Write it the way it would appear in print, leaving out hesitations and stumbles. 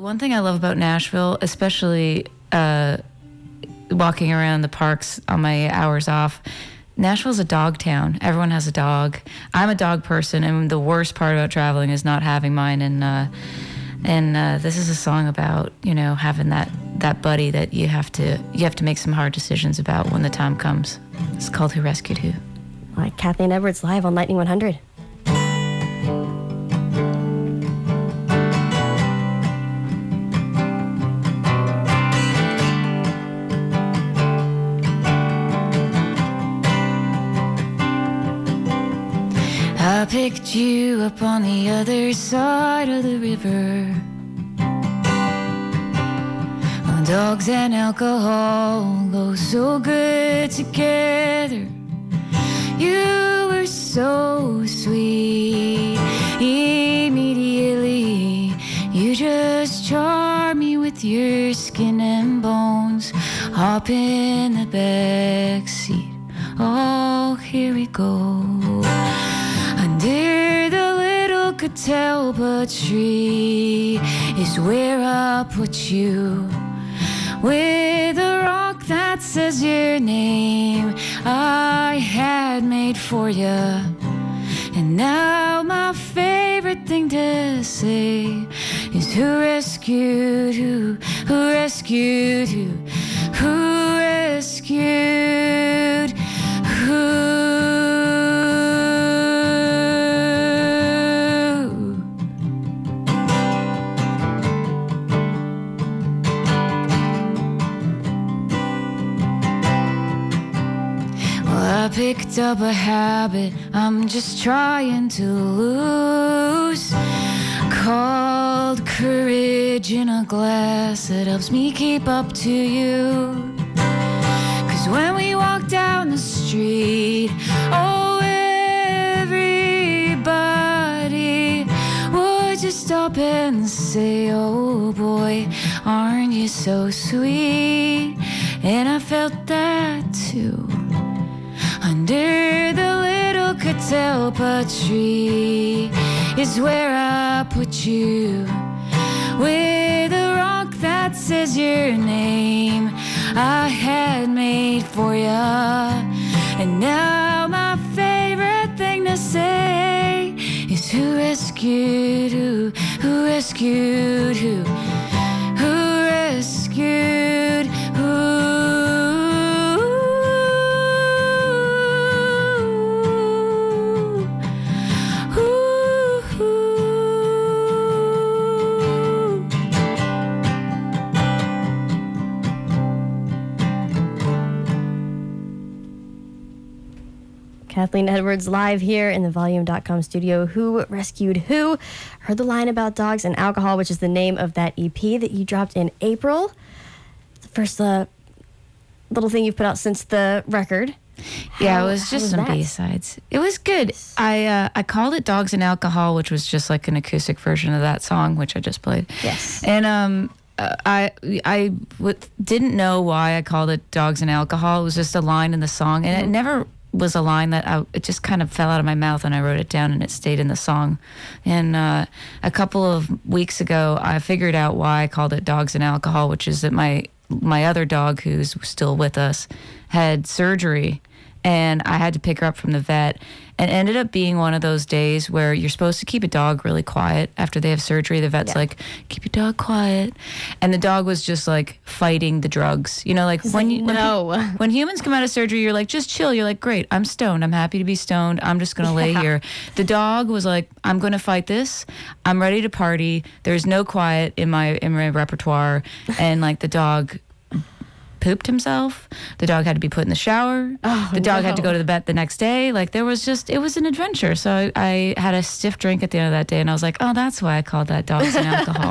One thing I love about Nashville, especially walking around the parks on my hours off, Nashville's a dog town. Everyone has a dog. I'm a dog person, and the worst part about traveling is not having mine. And this is a song about, having that buddy that you have to make some hard decisions about when the time comes. It's called Who Rescued Who. Like Kathleen Edwards live on Lightning 100. I picked you up on the other side of the river. Dogs and alcohol go so good together. You were so sweet. Immediately, you just charm me with your skin and bones. Hop in the back seat. Oh, here we go. Under the little catalpa tree is where I put you. With a rock that says your name I had made for you. And now my favorite thing to say is who rescued who? Who rescued who? Who rescued who? I picked up a habit I'm just trying to lose, called courage in a glass that helps me keep up to you. 'Cause when we walk down the street, oh, everybody would just stop and say, oh boy, aren't you so sweet? And I felt that too. Under the little catalpa tree is where I put you. With a rock that says your name I had made for ya. And now my favorite thing to say is who rescued who? Who rescued who? Who rescued who? Kathleen Edwards live here in the Volume.com studio. Who rescued who? Heard the line about dogs and alcohol, which is the name of that EP that you dropped in April. The first little thing you've put out since the record. Yeah, it was just some B-sides. It was good. I called it Dogs and Alcohol, which was just like an acoustic version of that song, which I just played. Yes. And didn't know why I called it Dogs and Alcohol. It was just a line in the song, and it never was a line that it just kind of fell out of my mouth, and I wrote it down, and it stayed in the song. And a couple of weeks ago, I figured out why I called it Dogs and Alcohol, which is that my other dog, who's still with us, had surgery, and I had to pick her up from the vet. And it ended up being one of those days where you're supposed to keep a dog really quiet after they have surgery. The vet's like, keep your dog quiet. And the dog was just like fighting the drugs. Like when humans come out of surgery, you're like, just chill. You're like, great, I'm stoned. I'm happy to be stoned. I'm just going to lay here. The dog was like, I'm going to fight this. I'm ready to party. There's no quiet in my repertoire. And like the dog pooped himself. The dog had to be put in the shower. The dog had to go to the vet the next day. Like it was an adventure. So I had a stiff drink at the end of that day, and I was like, oh, that's why I called that Dogs and Alcohol.